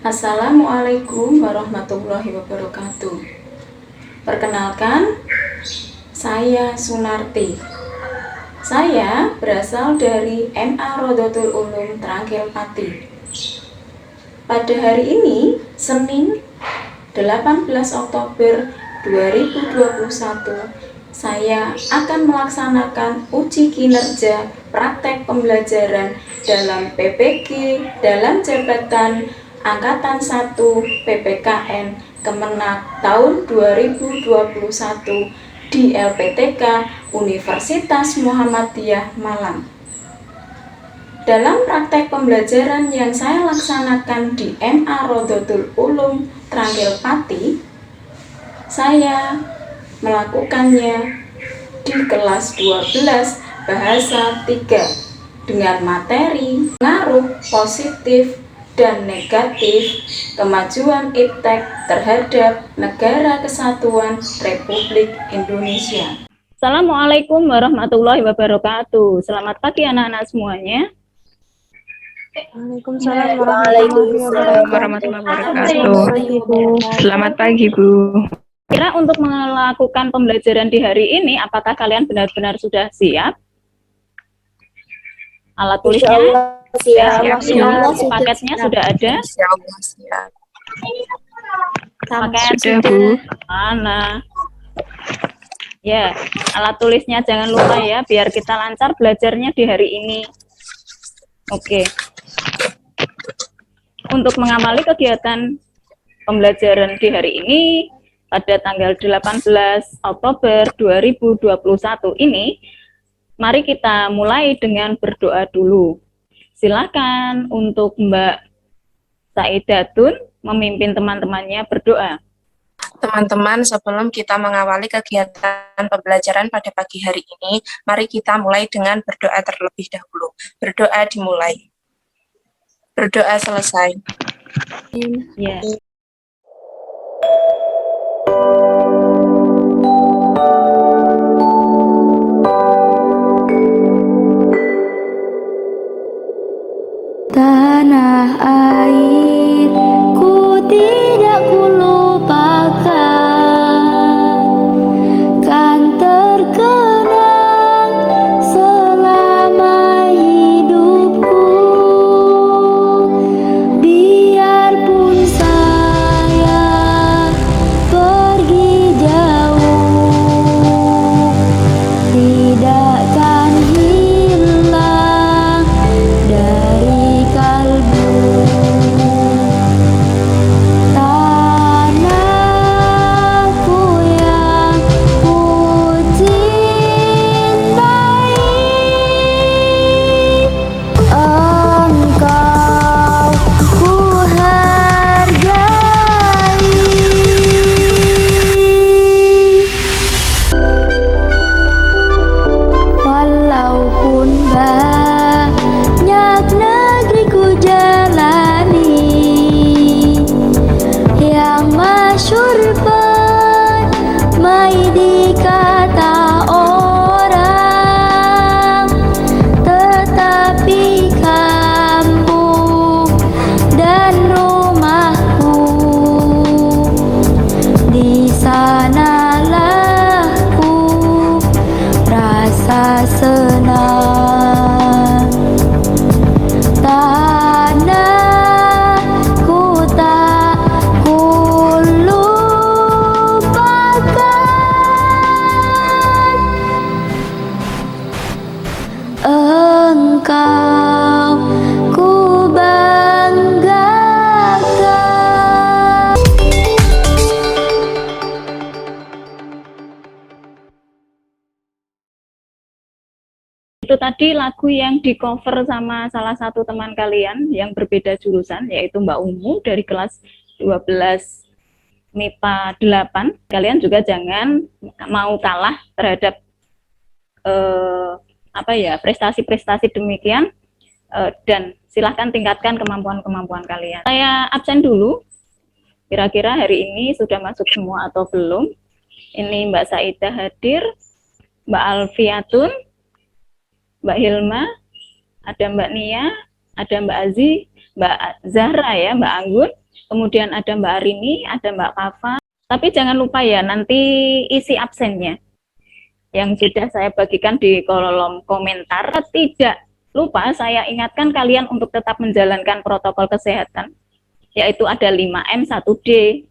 Assalamualaikum warahmatullahi wabarakatuh. Perkenalkan, saya Sunarti. Saya berasal dari MA Rodotul Ulum Trangkil Pati. Pada hari ini, Senin 18 Oktober 2021, saya akan melaksanakan uji kinerja praktek pembelajaran dalam PPG dalam jabatan Angkatan 1 PPKN Kemenak tahun 2021 di LPTK Universitas Muhammadiyah Malang. Dalam praktek pembelajaran yang saya laksanakan di MA Rodotul Ulum Trangkil Pati, saya melakukannya di kelas 12 bahasa 3 dengan materi pengaruh positif dan negatif kemajuan iptek terhadap Negara Kesatuan Republik Indonesia. Assalamualaikum warahmatullahi wabarakatuh. Selamat pagi anak-anak semuanya. Waalaikumsalam warahmatullahi wabarakatuh. Selamat pagi, Bu. Kira untuk melakukan pembelajaran di hari ini, apakah kalian benar-benar sudah siap? Alat tulisnya? Siap. Paketnya sudah ada? Siap. Paket Sudah, Bu. mana? Ya, alat tulisnya jangan lupa ya, biar kita lancar belajarnya di hari ini. Oke. Untuk mengawali kegiatan pembelajaran di hari ini, pada tanggal 18 Oktober 2021 ini, mari kita mulai dengan berdoa dulu. Silakan untuk Mbak Saidatun memimpin teman-temannya berdoa. Teman-teman, sebelum kita mengawali kegiatan pembelajaran pada pagi hari ini, mari kita mulai dengan berdoa terlebih dahulu. Berdoa dimulai. Berdoa selesai. Ya. Tanah air ku tidak kulupakan, kan terkenang selama hidupku. Biarpun saya pergi jauh, tidakkan hilang dari kalbu. Tanahku yang ku cintai, engkau ku hargai. Walaupun banyak negeri ku jalani, yang masyhur permai di kata orang, tetapi kampung dan rumahku, di sanalah ku rasa senang. Tanahku tak ku lupakan, engkau ku banggakan. Itu tadi lagu yang di cover sama salah satu teman kalian yang berbeda jurusan, yaitu Mbak Umu dari kelas 12 MIPA 8. Kalian juga jangan mau kalah terhadap prestasi-prestasi demikian, dan silahkan tingkatkan kemampuan-kemampuan kalian. Saya absen dulu. Kira-kira hari ini sudah masuk semua atau belum? Ini Mbak Saidah hadir, Mbak Alfiatun, Mbak Hilma, ada Mbak Nia, ada Mbak Azi, Mbak Zahra ya, Mbak Anggun, kemudian ada Mbak Arini, ada Mbak Kafa. Tapi jangan lupa ya, nanti isi absennya yang sudah saya bagikan di kolom komentar. Tidak lupa saya ingatkan kalian untuk tetap menjalankan protokol kesehatan, yaitu ada 5M 1D.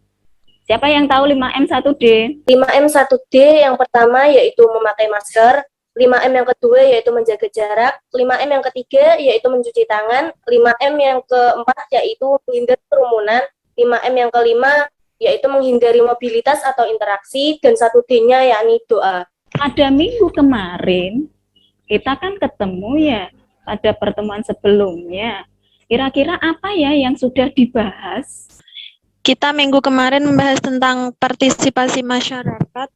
Siapa yang tahu 5M 1D? 5M 1D yang pertama yaitu memakai masker, 5M yang kedua yaitu menjaga jarak, 5M yang ketiga yaitu mencuci tangan, 5M yang keempat yaitu menghindari kerumunan, 5M yang kelima yaitu menghindari mobilitas atau interaksi, dan 1D-nya yakni doa. Pada minggu kemarin, kita kan ketemu ya pada pertemuan sebelumnya. Kira-kira apa ya yang sudah dibahas? Kita minggu kemarin membahas tentang partisipasi masyarakat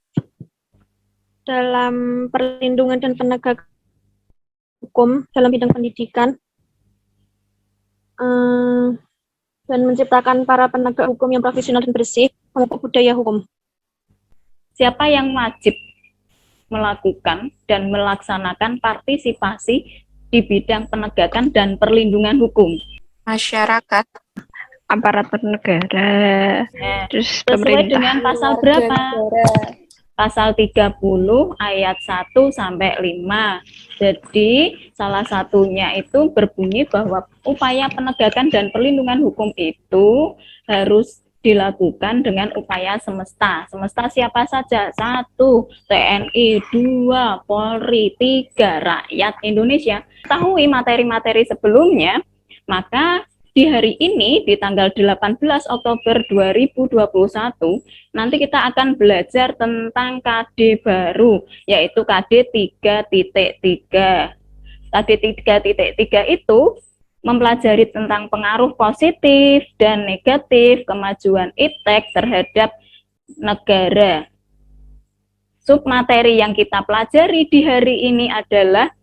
dalam perlindungan dan penegakan hukum dalam bidang pendidikan, dan menciptakan para penegak hukum yang profesional dan bersih, memupuk budaya hukum. Siapa yang wajib melakukan dan melaksanakan partisipasi di bidang penegakan dan perlindungan hukum? Masyarakat. Aparatur negara, terus Sesuai pemerintah. dengan pasal berapa? Pasal 30 ayat 1 sampai 5. Jadi salah satunya itu berbunyi bahwa upaya penegakan dan perlindungan hukum itu harus dilakukan dengan upaya semesta. Semesta siapa saja? 1. TNI, 2. Polri, 3. Rakyat Indonesia. Ketahui materi-materi sebelumnya, maka di hari ini, di tanggal 18 Oktober 2021, nanti kita akan belajar tentang KD baru, yaitu KD 3.3. KD 3.3 itu mempelajari tentang pengaruh positif dan negatif kemajuan iptek terhadap negara. Submateri yang kita pelajari di hari ini adalah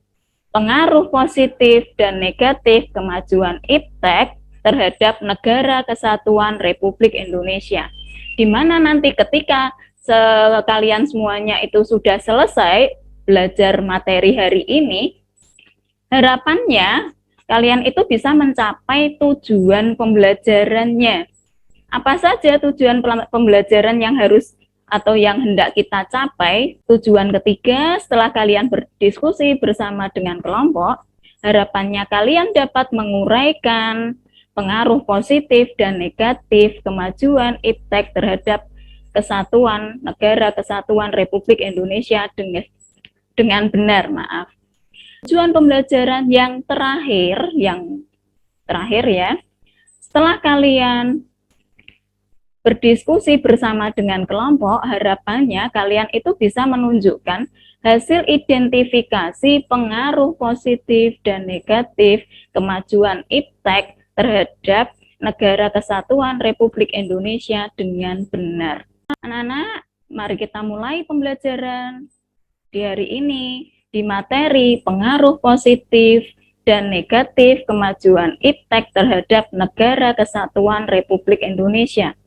pengaruh positif dan negatif kemajuan iptek terhadap Negara Kesatuan Republik Indonesia. Di mana nanti ketika kalian semuanya itu sudah selesai belajar materi hari ini, harapannya kalian itu bisa mencapai tujuan pembelajarannya. Apa saja tujuan pembelajaran yang harus atau yang hendak kita capai? Tujuan ketiga, setelah kalian berdiskusi bersama dengan kelompok, harapannya kalian dapat menguraikan pengaruh positif dan negatif kemajuan iptek terhadap kesatuan Negara Kesatuan Republik Indonesia dengan benar, maaf. Tujuan pembelajaran yang terakhir ya, setelah kalian berdiskusi bersama dengan kelompok, harapannya kalian itu bisa menunjukkan hasil identifikasi pengaruh positif dan negatif kemajuan iptek terhadap Negara Kesatuan Republik Indonesia dengan benar. Anak-anak, mari kita mulai pembelajaran di hari ini di materi pengaruh positif dan negatif kemajuan iptek terhadap Negara Kesatuan Republik Indonesia.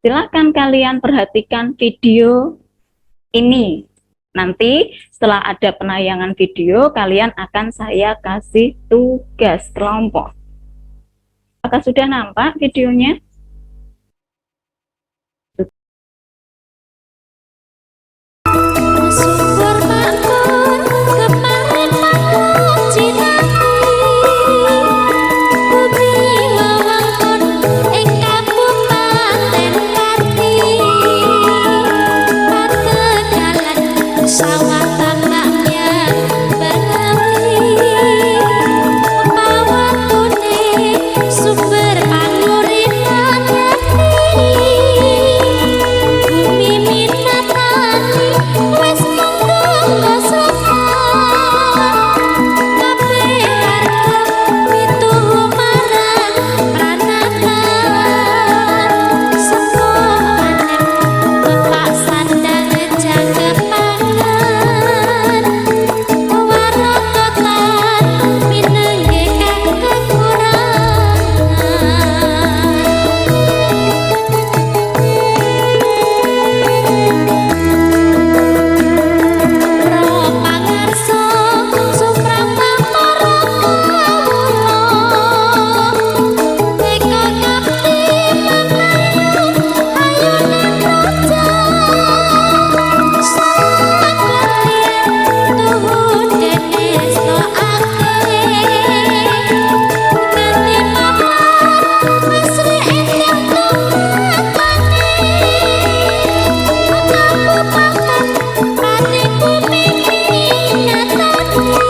Silakan kalian perhatikan video ini. Nanti setelah ada penayangan video, kalian akan saya kasih tugas kelompok. Apakah sudah nampak videonya? Syukur makmur kemarin makmur jinati bumi wewengkon ing Kabupaten Pati pategalan sawah tambaknya berarti pawatune sumber panguripan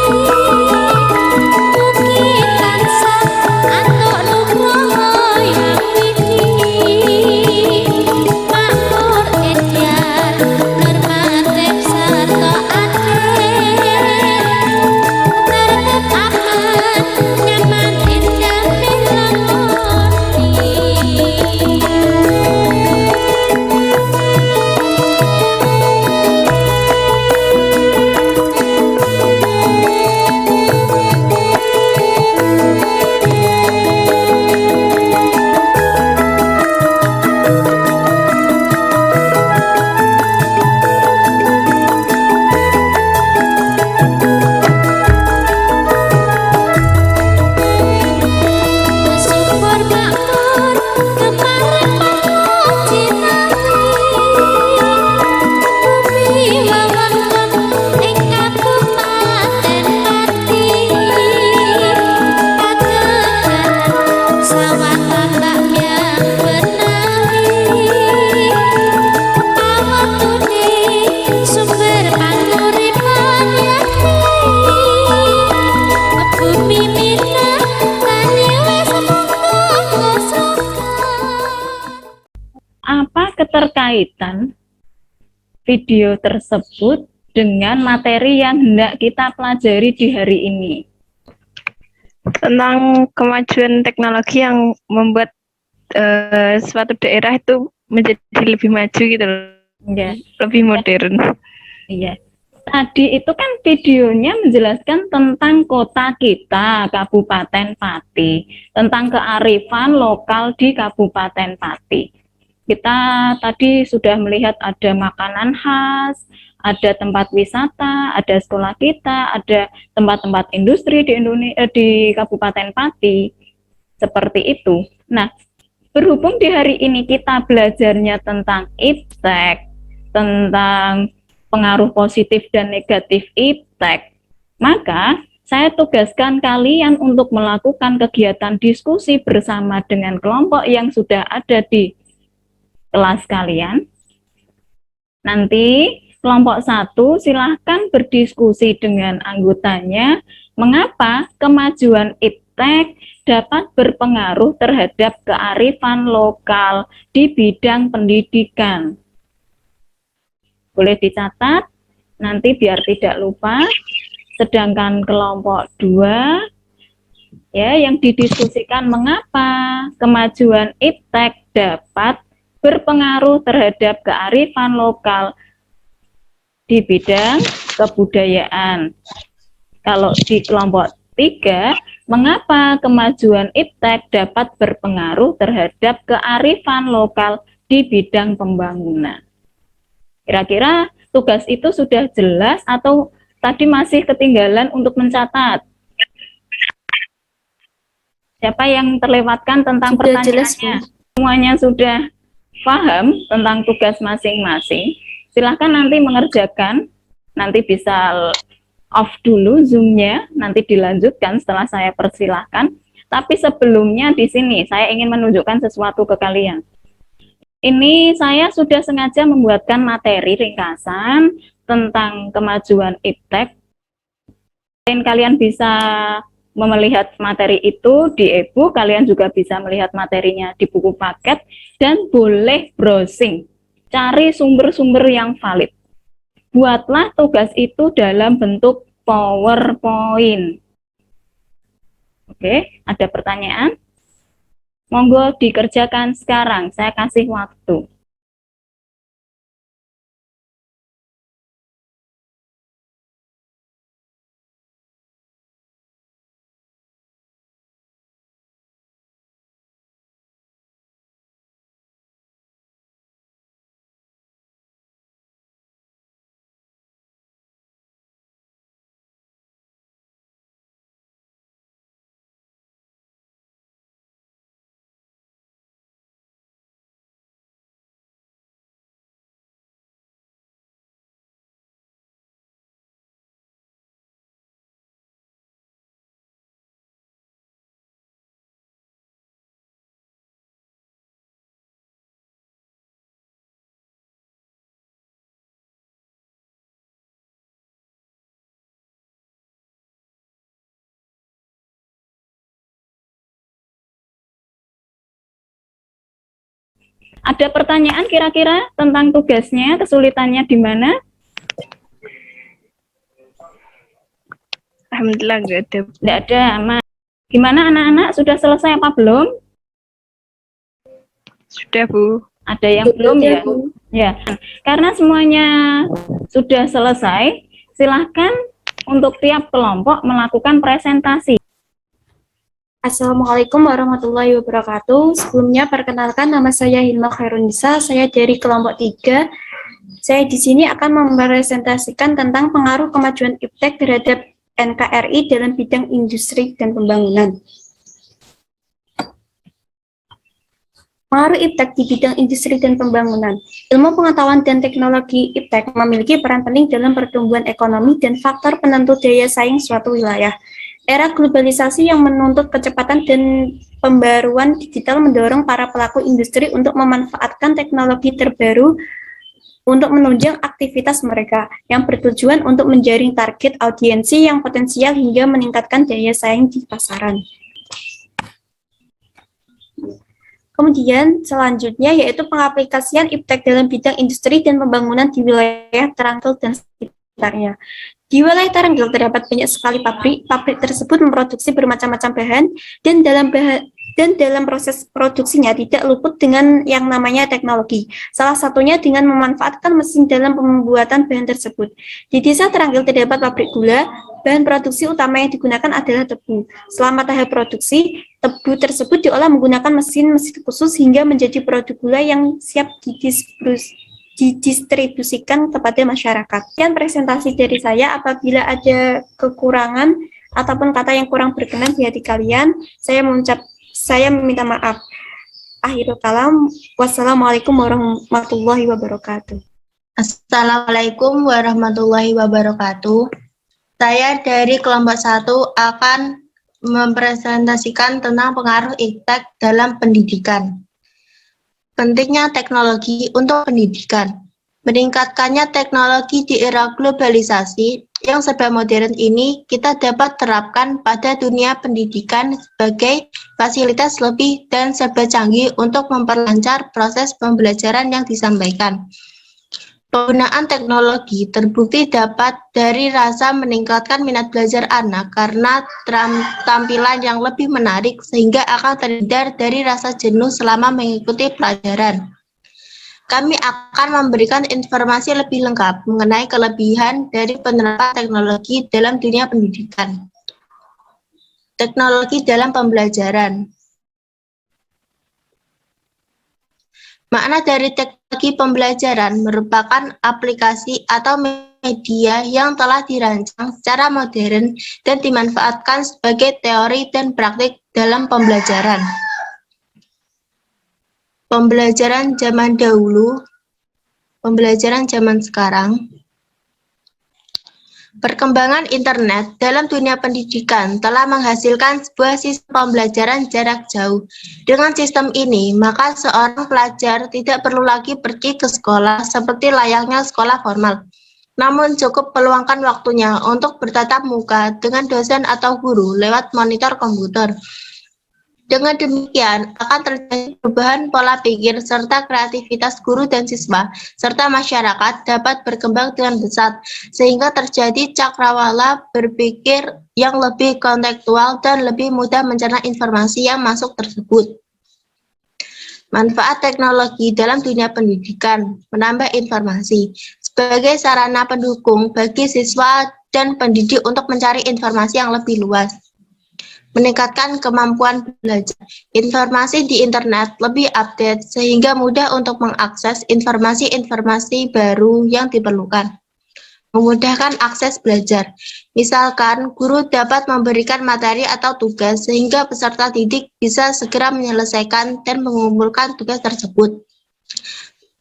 Mugi tansah antuk nugroho yang widi makmur ikhtiar normatif sarta adil tertib aman nyaman indah milangoni. Syukur makmur kemarepan jinawi bumi wewengkon ing Kabupaten Pati kakejaran sawah tambak yang benawi pawetune sumber panguripan yakti bumi minang banyu wis monggo Apa keterkaitan video tersebut dengan materi yang hendak kita pelajari di hari ini? Tentang kemajuan teknologi yang membuat suatu daerah itu menjadi lebih maju gitu loh, Ya, lebih modern. iya. Tadi itu kan videonya menjelaskan tentang kota kita, Kabupaten Pati, tentang kearifan lokal di Kabupaten Pati. Kita tadi sudah melihat ada makanan khas, ada tempat wisata, ada sekolah kita, ada tempat-tempat industri di Indonesia, di Kabupaten Pati, seperti itu. Nah, berhubung di hari ini kita belajarnya tentang iptek, tentang pengaruh positif dan negatif iptek, maka saya tugaskan kalian untuk melakukan kegiatan diskusi bersama dengan kelompok yang sudah ada di kelas kalian. Nanti kelompok 1 silahkan berdiskusi dengan anggotanya mengapa kemajuan iptek dapat berpengaruh terhadap kearifan lokal di bidang pendidikan. Boleh dicatat, nanti biar tidak lupa. Sedangkan kelompok 2, ya, yang didiskusikan mengapa kemajuan iptek dapat berpengaruh terhadap kearifan lokal di bidang kebudayaan. Kalau di kelompok 3, mengapa kemajuan iptek dapat berpengaruh terhadap kearifan lokal di bidang pembangunan. Kira-kira tugas itu sudah jelas atau tadi masih ketinggalan untuk mencatat? Siapa yang terlewatkan tentang Sudah jelas, pertanyaannya? Semuanya sudah paham tentang tugas masing-masing? Silahkan nanti mengerjakan, nanti bisa off dulu Zoom-nya, nanti dilanjutkan setelah saya persilahkan. Tapi sebelumnya di sini saya ingin menunjukkan sesuatu ke kalian. Ini saya sudah sengaja membuatkan materi ringkasan tentang kemajuan iptek. Kalian bisa melihat materi itu di e-book, kalian juga bisa melihat materinya di buku paket, dan boleh browsing, cari sumber-sumber yang valid. Buatlah tugas itu dalam bentuk PowerPoint. Oke, ada pertanyaan? Monggo dikerjakan sekarang, saya kasih waktu. Ada pertanyaan kira-kira tentang tugasnya, kesulitannya di mana? Alhamdulillah nggak ada. Tidak ada, aman. Gimana anak-anak, sudah selesai apa belum? Sudah, Bu. Ada yang belum ya? Ya, karena semuanya sudah selesai, silahkan untuk tiap kelompok melakukan presentasi. Assalamualaikum warahmatullahi wabarakatuh. Sebelumnya perkenalkan, nama saya Hilma Khairunisa, saya dari kelompok 3. Saya di sini akan mempresentasikan tentang pengaruh kemajuan iptek terhadap NKRI dalam bidang industri dan pembangunan. Pengaruh iptek di bidang industri dan pembangunan. Ilmu pengetahuan dan teknologi iptek memiliki peran penting dalam pertumbuhan ekonomi dan faktor penentu daya saing suatu wilayah. Era globalisasi yang menuntut kecepatan dan pembaruan digital mendorong para pelaku industri untuk memanfaatkan teknologi terbaru untuk menunjang aktivitas mereka, yang bertujuan untuk menjaring target audiensi yang potensial hingga meningkatkan daya saing di pasaran. Kemudian selanjutnya yaitu pengaplikasian iptek dalam bidang industri dan pembangunan di wilayah Terangkil dan sekitarnya. Di wilayah Terangkil terdapat banyak sekali pabrik. Pabrik tersebut memproduksi bermacam-macam bahan dan dalam proses produksinya tidak luput dengan yang namanya teknologi. Salah satunya dengan memanfaatkan mesin dalam pembuatan bahan tersebut. Di desa Terangkil terdapat pabrik gula. Bahan produksi utama yang digunakan adalah tebu. Selama tahap produksi, tebu tersebut diolah menggunakan mesin-mesin khusus hingga menjadi produk gula yang siap didistribusikan kepada masyarakat. Sekian presentasi dari saya. Apabila ada kekurangan ataupun kata yang kurang berkenan di hati kalian, saya meminta maaf. Akhirul kalam, wassalamualaikum warahmatullahi wabarakatuh. Assalamualaikum warahmatullahi wabarakatuh. Saya dari kelompok 1 akan mempresentasikan tentang pengaruh iptek dalam pendidikan. Pentingnya teknologi untuk pendidikan. Meningkatkannya teknologi di era globalisasi yang serba modern ini kita dapat terapkan pada dunia pendidikan sebagai fasilitas lebih dan serba canggih untuk memperlancar proses pembelajaran yang disampaikan. Penggunaan teknologi terbukti dapat dari rasa meningkatkan minat belajar anak karena tampilan yang lebih menarik sehingga akan terhindar dari rasa jenuh selama mengikuti pelajaran. Kami akan memberikan informasi lebih lengkap mengenai kelebihan dari penerapan teknologi dalam dunia pendidikan. Teknologi dalam pembelajaran. Makna dari teknologi pembelajaran merupakan aplikasi atau media yang telah dirancang secara modern dan dimanfaatkan sebagai teori dan praktik dalam pembelajaran. Pembelajaran zaman dahulu, pembelajaran zaman sekarang. Perkembangan internet dalam dunia pendidikan telah menghasilkan sebuah sistem pembelajaran jarak jauh. Dengan sistem ini, maka seorang pelajar tidak perlu lagi pergi ke sekolah seperti layaknya sekolah formal. Namun cukup meluangkan waktunya untuk bertatap muka dengan dosen atau guru lewat monitor komputer. Dengan demikian, akan terjadi perubahan pola pikir serta kreativitas guru dan siswa, serta masyarakat dapat berkembang dengan pesat, sehingga terjadi cakrawala berpikir yang lebih kontekstual dan lebih mudah mencerna informasi yang masuk tersebut. Manfaat teknologi dalam dunia pendidikan, menambah informasi, sebagai sarana pendukung bagi siswa dan pendidik untuk mencari informasi yang lebih luas. Meningkatkan kemampuan belajar. Informasi di internet lebih update sehingga mudah untuk mengakses informasi-informasi baru yang diperlukan. Memudahkan akses belajar. Misalkan, guru dapat memberikan materi atau tugas sehingga peserta didik bisa segera menyelesaikan dan mengumpulkan tugas tersebut.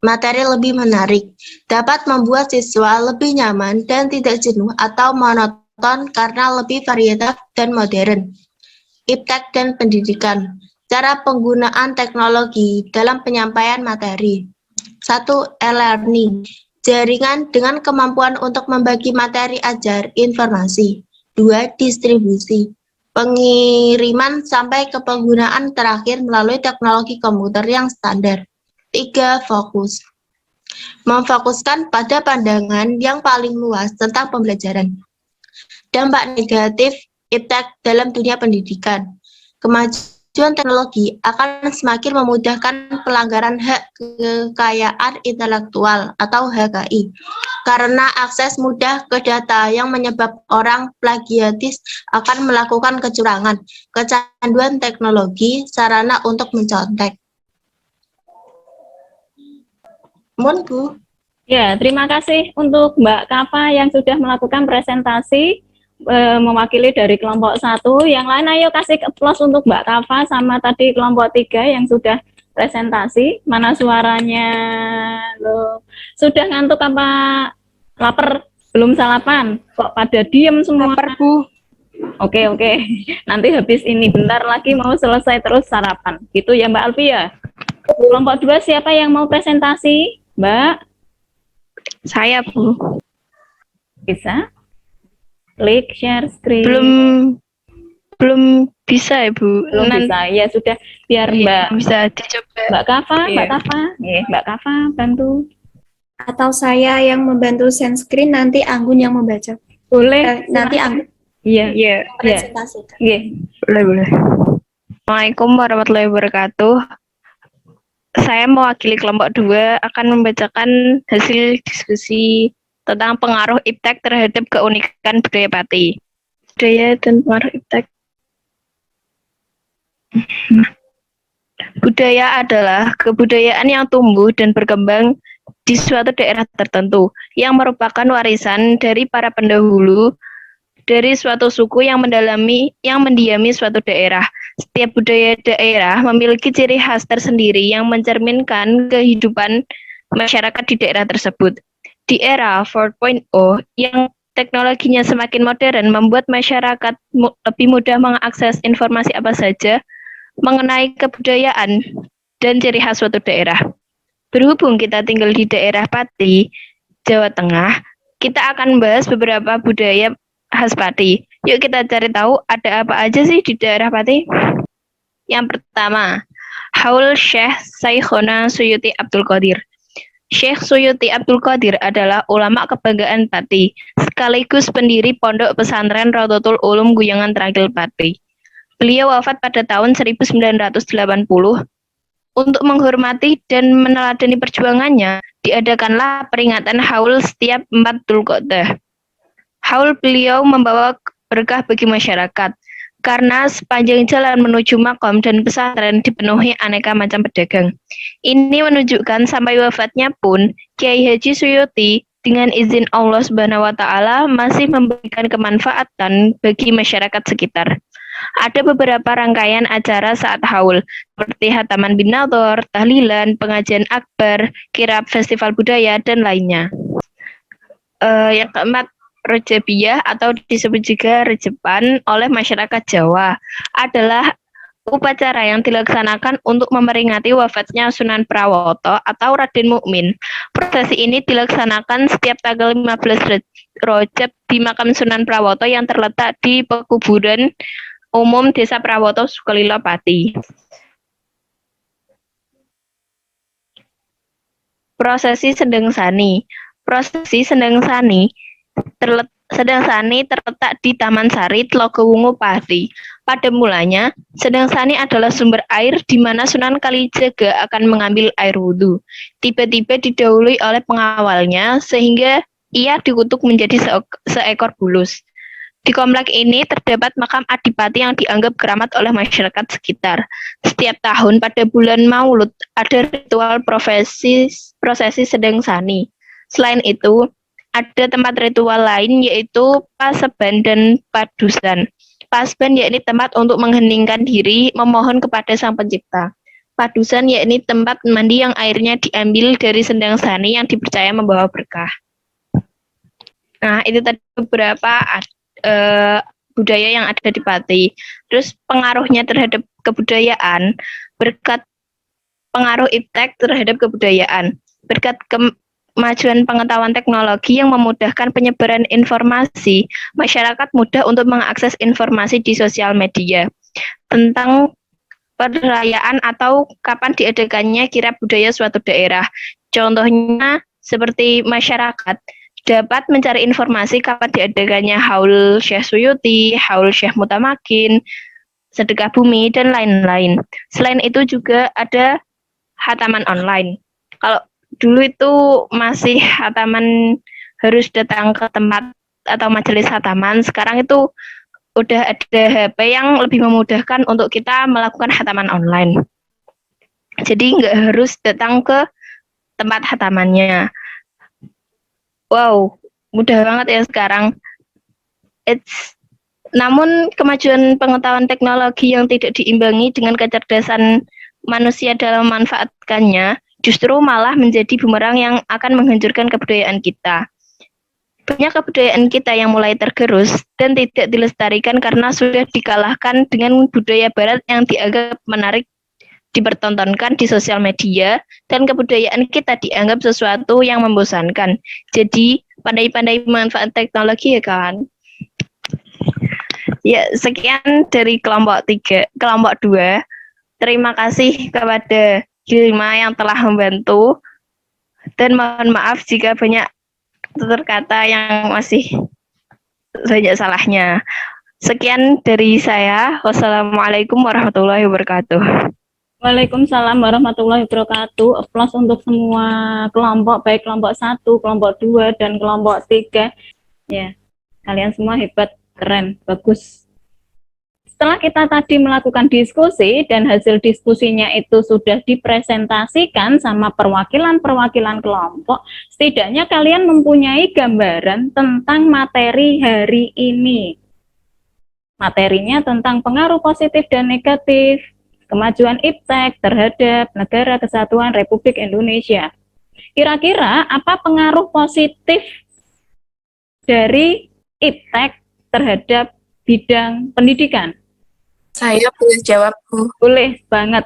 Materi lebih menarik. Dapat membuat siswa lebih nyaman dan tidak jenuh atau monoton karena lebih variatif dan modern. Iptek dan pendidikan. Cara penggunaan teknologi dalam penyampaian materi. 1. E-learning. Jaringan dengan kemampuan untuk membagi materi ajar informasi. 2. Distribusi. Pengiriman sampai ke penggunaan terakhir melalui teknologi komputer yang standar. 3. Fokus. Memfokuskan pada pandangan yang paling luas tentang pembelajaran. Dampak negatif iptek dalam dunia pendidikan. Kemajuan teknologi akan semakin memudahkan pelanggaran hak kekayaan intelektual atau HKI karena akses mudah ke data yang menyebabkan orang plagiatis akan melakukan kecurangan, kecanduan teknologi, sarana untuk mencontek. Mohon Bu. Ya, terima kasih untuk Mbak Kafa yang sudah melakukan presentasi mewakili dari kelompok 1. Yang lain ayo kasih applause untuk Mbak Kafa sama tadi kelompok 3 yang sudah presentasi. Mana suaranya? Loh, sudah ngantuk apa lapar? Belum sarapan? Kok pada diem semua? Lapar, Bu. Oke. Nanti habis ini bentar lagi mau selesai terus sarapan. Gitu ya Mbak Alfia. Kelompok 2 siapa yang mau presentasi? Mbak? Saya, Bu. Bisa? Klik share screen. Belum bisa, Ibu. Belum bisa. Ya sudah, biar Mbak Bisa dicoba. Mbak Kafa, Iya. Mbak Kafa. Mbak Kafa bantu. Atau saya yang membantu share screen, nanti Anggun yang membaca. Boleh. Nanti Anggun Iya. presentasikan. Iya. Boleh. Assalamualaikum warahmatullahi wabarakatuh. Saya mewakili kelompok 2 akan membacakan hasil diskusi tentang pengaruh iptek terhadap keunikan budaya Pati. Budaya dan pengaruh iptek. Budaya adalah kebudayaan yang tumbuh dan berkembang di suatu daerah tertentu, yang merupakan warisan dari para pendahulu dari suatu suku yang mendiami suatu daerah. Setiap budaya daerah memiliki ciri khas tersendiri yang mencerminkan kehidupan masyarakat di daerah tersebut. Di era 4.0 yang teknologinya semakin modern membuat masyarakat lebih mudah mengakses informasi apa saja mengenai kebudayaan dan ciri khas suatu daerah. Berhubung kita tinggal di daerah Pati, Jawa Tengah, kita akan membahas beberapa budaya khas Pati. Yuk kita cari tahu ada apa aja sih di daerah Pati. Yang pertama, Haul Syekh Saikhona Suyuti Abdul Qadir. Syekh Suyuti Abdul Qadir adalah ulama kebanggaan Pati, sekaligus pendiri Pondok Pesantren Raudhatul Ulum Guyangan Trangkil Pati. Beliau wafat pada tahun 1980. Untuk menghormati dan meneladani perjuangannya, diadakanlah peringatan haul setiap 4 Dzulqa'dah. Haul beliau membawa berkah bagi masyarakat, karena sepanjang jalan menuju makom dan pesantren dipenuhi aneka macam pedagang. Ini menunjukkan sampai wafatnya pun, Kiai Haji Suyuti dengan izin Allah Subhanahu wa Ta'ala masih memberikan kemanfaatan bagi masyarakat sekitar. Ada beberapa rangkaian acara saat haul, seperti Hataman bin Nadhor, tahlilan, pengajian akbar, kirab, festival budaya, dan lainnya. Yang keempat, Rejabiyah atau disebut juga Rejepan oleh masyarakat Jawa adalah upacara yang dilaksanakan untuk memperingati wafatnya Sunan Prawoto atau Raden Mukmin. Prosesi ini dilaksanakan setiap tanggal 15 Rajab di makam Sunan Prawoto yang terletak di pekuburan umum Desa Prawoto, Sukalilo, Pati. Prosesi Sendang Sani. Prosesi Sendang Sani terletak di Taman Sari, Tlogowungu, Pati. Pada mulanya, Sendang Sani adalah sumber air di mana Sunan Kalijaga akan mengambil air wudhu. Tiba-tiba didahului oleh pengawalnya sehingga ia dikutuk menjadi seekor bulus. Di komplek ini terdapat makam Adipati yang dianggap keramat oleh masyarakat sekitar. Setiap tahun pada bulan Maulud ada ritual prosesi Sendang Sani. Selain itu, ada tempat ritual lain yaitu Paseban dan Padusan. Paseban yakni tempat untuk mengheningkan diri, memohon kepada Sang Pencipta. Padusan yakni tempat mandi yang airnya diambil dari Sendang Sani yang dipercaya membawa berkah. Nah, itu tadi beberapa budaya yang ada di Pati. Terus pengaruhnya terhadap kebudayaan, berkat pengaruh iptek terhadap kebudayaan, berkat kemajuan pengetahuan teknologi yang memudahkan penyebaran informasi, masyarakat mudah untuk mengakses informasi di sosial media tentang perayaan atau kapan diadakannya kirab budaya suatu daerah. Contohnya seperti masyarakat dapat mencari informasi kapan diadakannya Haul Syekh Suyuti, Haul Syekh Mutamakin, Sedekah Bumi, dan lain-lain. Selain itu juga ada hataman online. Kalau dulu itu masih hataman harus datang ke tempat atau majelis hataman, sekarang itu udah ada HP yang lebih memudahkan untuk kita melakukan hataman online. Jadi nggak harus datang ke tempat hatamannya. Wow, mudah banget ya sekarang. Namun kemajuan pengetahuan teknologi yang tidak diimbangi dengan kecerdasan manusia dalam memanfaatkannya justru malah menjadi bumerang yang akan menghancurkan kebudayaan kita. Banyak kebudayaan kita yang mulai tergerus dan tidak dilestarikan karena sudah dikalahkan dengan budaya barat yang dianggap menarik dipertontonkan di sosial media, dan kebudayaan kita dianggap sesuatu yang membosankan. Jadi, pandai-pandai memanfaatkan teknologi ya kawan. Ya, sekian dari kelompok 2. Terima kasih kepada Gilma yang telah membantu, dan mohon maaf jika banyak tutur kata yang masih banyak salahnya. Sekian dari saya. Wassalamualaikum warahmatullahi wabarakatuh. Waalaikumsalam warahmatullahi wabarakatuh. Aplaus untuk semua kelompok, baik kelompok 1, kelompok 2, dan kelompok 3. Ya, kalian semua hebat, keren, bagus. Setelah kita tadi melakukan diskusi dan hasil diskusinya itu sudah dipresentasikan sama perwakilan-perwakilan kelompok, setidaknya kalian mempunyai gambaran tentang materi hari ini. Materinya tentang pengaruh positif dan negatif kemajuan IPTEK terhadap Negara Kesatuan Republik Indonesia. Kira-kira apa pengaruh positif dari IPTEK terhadap bidang pendidikan? Saya boleh jawab, Bu. Boleh banget.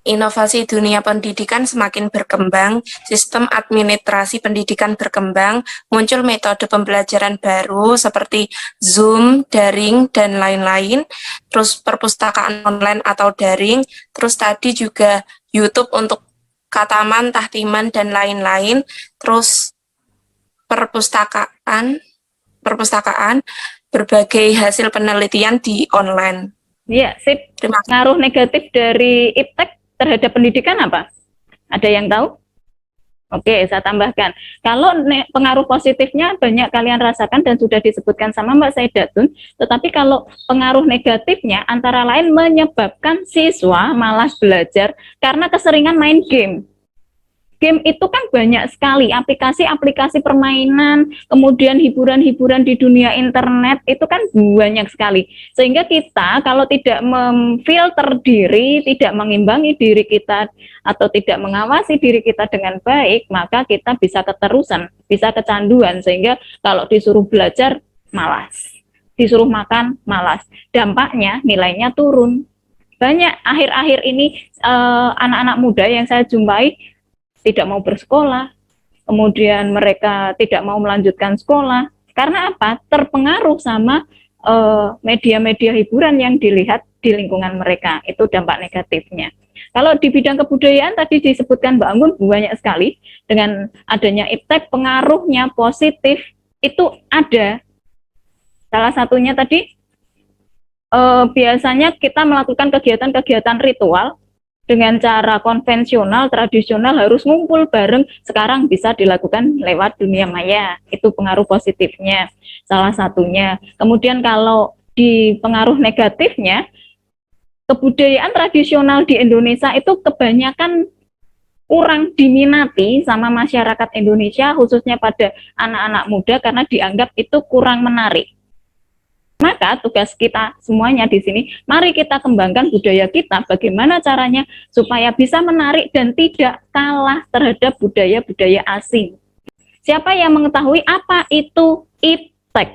Inovasi dunia pendidikan semakin berkembang, sistem administrasi pendidikan berkembang, muncul metode pembelajaran baru seperti Zoom, daring, dan lain-lain, terus perpustakaan online atau daring, terus tadi juga YouTube untuk kataman, tahtiman, dan lain-lain, terus perpustakaan, berbagai hasil penelitian di online. Iya, sip. Terima kasih. Pengaruh negatif dari IPTEK terhadap pendidikan apa? Ada yang tahu? Oke, saya tambahkan. Kalau pengaruh positifnya banyak kalian rasakan dan sudah disebutkan sama Mbak Saidatun, tetapi kalau pengaruh negatifnya antara lain menyebabkan siswa malas belajar karena keseringan main game. Game itu kan banyak sekali, aplikasi-aplikasi permainan, kemudian hiburan-hiburan di dunia internet, itu kan banyak sekali. Sehingga kita kalau tidak memfilter diri, tidak mengimbangi diri kita, atau tidak mengawasi diri kita dengan baik, maka kita bisa keterusan, bisa kecanduan, sehingga kalau disuruh belajar, malas. Disuruh makan, malas. Dampaknya nilainya turun. Banyak akhir-akhir ini anak-anak muda yang saya jumpai, tidak mau bersekolah, kemudian mereka tidak mau melanjutkan sekolah. Karena apa? Terpengaruh sama media-media hiburan yang dilihat di lingkungan mereka. Itu dampak negatifnya. Kalau di bidang kebudayaan tadi disebutkan Mbak Anggun banyak sekali. Dengan adanya IPTEK, pengaruhnya positif itu ada. Salah satunya tadi, biasanya kita melakukan kegiatan-kegiatan ritual, dengan cara konvensional, tradisional harus ngumpul bareng, sekarang bisa dilakukan lewat dunia maya. Itu pengaruh positifnya, salah satunya. Kemudian kalau di pengaruh negatifnya, kebudayaan tradisional di Indonesia itu kebanyakan kurang diminati sama masyarakat Indonesia, khususnya pada anak-anak muda, karena dianggap itu kurang menarik. Maka tugas kita semuanya di sini, mari kita kembangkan budaya kita, bagaimana caranya supaya bisa menarik dan tidak kalah terhadap budaya-budaya asing. Siapa yang mengetahui apa itu IPTEK?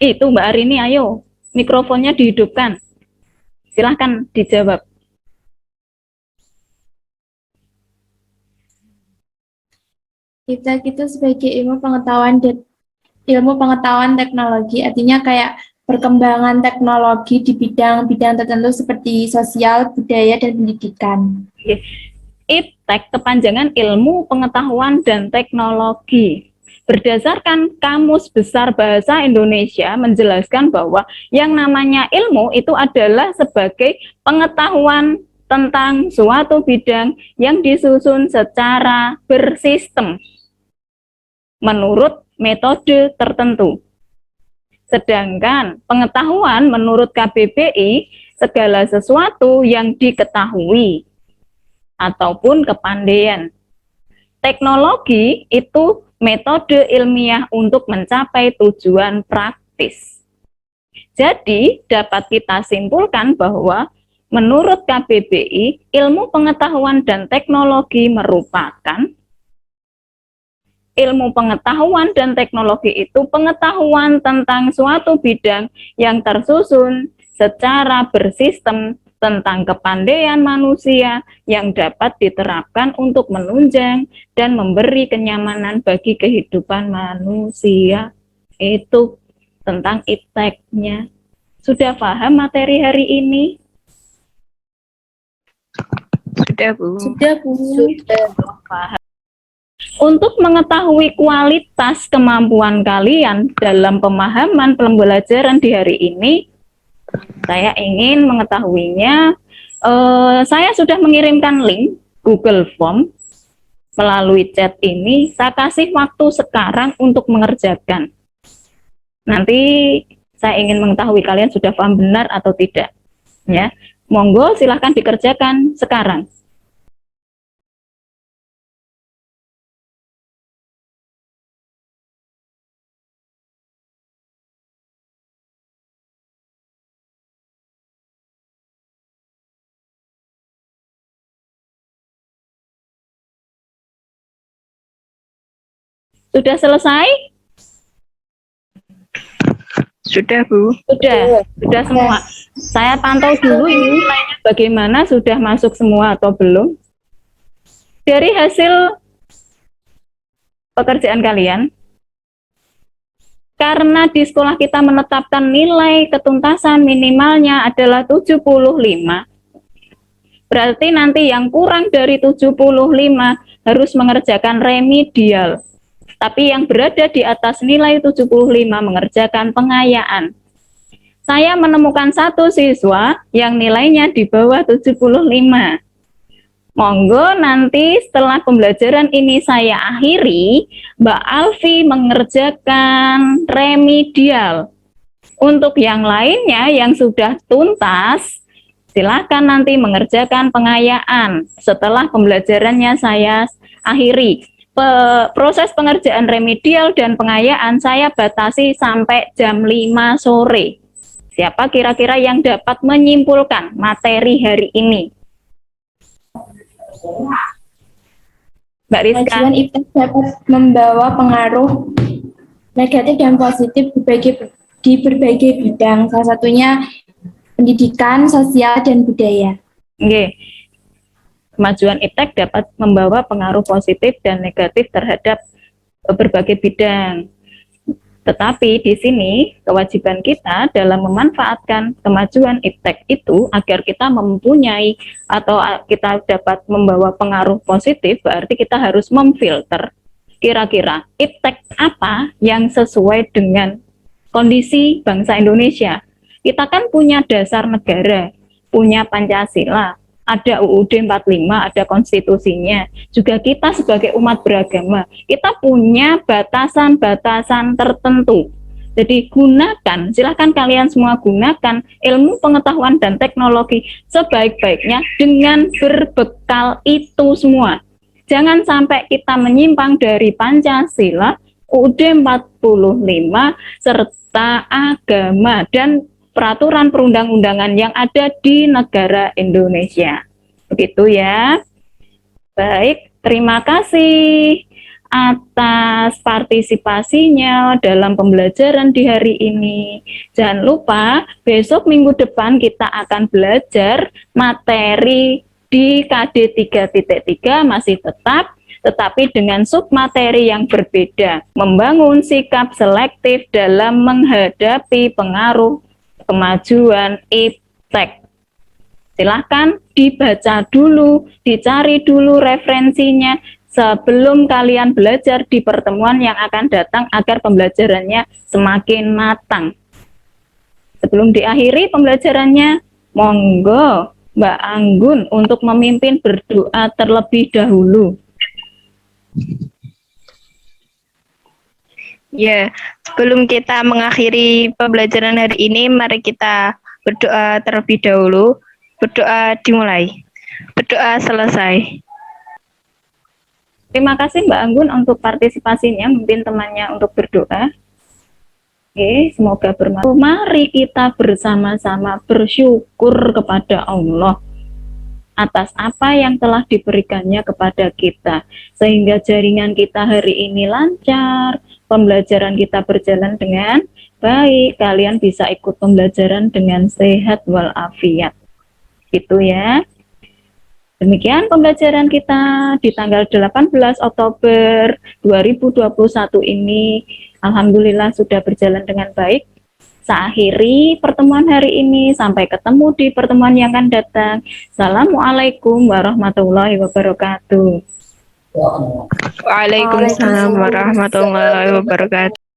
Itu Mbak Arini, ayo, mikrofonnya dihidupkan. Silahkan dijawab. Kita sebagai ilmu pengetahuan dan ilmu pengetahuan teknologi, artinya kayak perkembangan teknologi di bidang-bidang tertentu seperti sosial, budaya, dan pendidikan. IPTEK kepanjangan ilmu pengetahuan dan teknologi. Berdasarkan Kamus Besar Bahasa Indonesia menjelaskan bahwa yang namanya ilmu itu adalah sebagai pengetahuan tentang suatu bidang yang disusun secara bersistem menurut metode tertentu. Sedangkan pengetahuan menurut KBBI segala sesuatu yang diketahui ataupun kepandaian. Teknologi itu metode ilmiah untuk mencapai tujuan praktis. Jadi, dapat kita simpulkan bahwa menurut KBBI, ilmu pengetahuan dan teknologi merupakan ilmu pengetahuan dan teknologi itu pengetahuan tentang suatu bidang yang tersusun secara bersistem tentang kepandaian manusia yang dapat diterapkan untuk menunjang dan memberi kenyamanan bagi kehidupan manusia. Itu tentang IPTEK-nya. Sudah paham materi hari ini? Sudah, Bu. Sudah, Bu. Paham. Untuk mengetahui kualitas kemampuan kalian dalam pemahaman pembelajaran di hari ini, saya ingin mengetahuinya. Saya sudah mengirimkan link Google Form melalui chat ini. Saya kasih waktu sekarang untuk mengerjakan. Nanti saya ingin mengetahui kalian sudah paham benar atau tidak. Ya, monggo silahkan dikerjakan sekarang. Sudah selesai? Sudah, Bu. Sudah semua. Saya pantau dulu ini nilainya bagaimana, sudah masuk semua atau belum. Dari hasil pekerjaan kalian, karena di sekolah kita menetapkan nilai ketuntasan minimalnya adalah 75, berarti nanti yang kurang dari 75 harus mengerjakan remedial. Tapi yang berada di atas nilai 75 mengerjakan pengayaan. Saya menemukan satu siswa yang nilainya di bawah 75. Monggo nanti setelah pembelajaran ini saya akhiri, Mbak Alfi mengerjakan remedial. Untuk yang lainnya yang sudah tuntas, silakan nanti mengerjakan pengayaan. Setelah pembelajarannya saya akhiri. Proses pengerjaan remedial dan pengayaan saya batasi sampai jam 5 sore. Siapa kira-kira yang dapat menyimpulkan materi hari ini? Mbak Rizka. Kajian IPTEK dapat membawa pengaruh negatif dan positif di berbagai bidang, salah satunya pendidikan, sosial, dan budaya. Oke. Kemajuan IPTEK dapat membawa pengaruh positif dan negatif terhadap berbagai bidang. Tetapi di sini kewajiban kita dalam memanfaatkan kemajuan IPTEK itu agar kita mempunyai atau kita dapat membawa pengaruh positif, berarti kita harus memfilter kira-kira IPTEK apa yang sesuai dengan kondisi bangsa Indonesia. Kita kan punya dasar negara, punya Pancasila, ada UUD 45, ada konstitusinya. Juga kita sebagai umat beragama, kita punya batasan-batasan tertentu. Jadi gunakan, silahkan kalian semua gunakan ilmu pengetahuan dan teknologi sebaik-baiknya dengan berbekal itu semua. Jangan sampai kita menyimpang dari Pancasila, UUD 45, serta agama dan peraturan perundang-undangan yang ada di negara Indonesia. Begitu ya. Baik, terima kasih atas partisipasinya dalam pembelajaran di hari ini. Jangan lupa, besok minggu depan kita akan belajar materi di KD 3.3 masih tetap tetapi dengan submateri yang berbeda. Membangun sikap selektif dalam menghadapi pengaruh kemajuan iptek. Silahkan dibaca dulu, dicari dulu referensinya sebelum kalian belajar di pertemuan yang akan datang agar pembelajarannya semakin matang. Sebelum diakhiri pembelajarannya, monggo Mbak Anggun untuk memimpin berdoa terlebih dahulu. Ya, sebelum kita mengakhiri pembelajaran hari ini, mari kita berdoa terlebih dahulu. Berdoa dimulai. Berdoa selesai. Terima kasih Mbak Anggun untuk partisipasinya, memimpin temannya untuk berdoa. Oke, semoga bermanfaat. Mari kita bersama-sama bersyukur kepada Allah atas apa yang telah diberikannya kepada kita, sehingga jaringan kita hari ini lancar, pembelajaran kita berjalan dengan baik, kalian bisa ikut pembelajaran dengan sehat walafiat. Gitu ya. Demikian pembelajaran kita di tanggal 18 Oktober 2021 ini. Alhamdulillah sudah berjalan dengan baik. Saya akhiri pertemuan hari ini. Sampai ketemu di pertemuan yang akan datang. Assalamualaikum warahmatullahi wabarakatuh. Waalaikumsalam warahmatullahi wabarakatuh.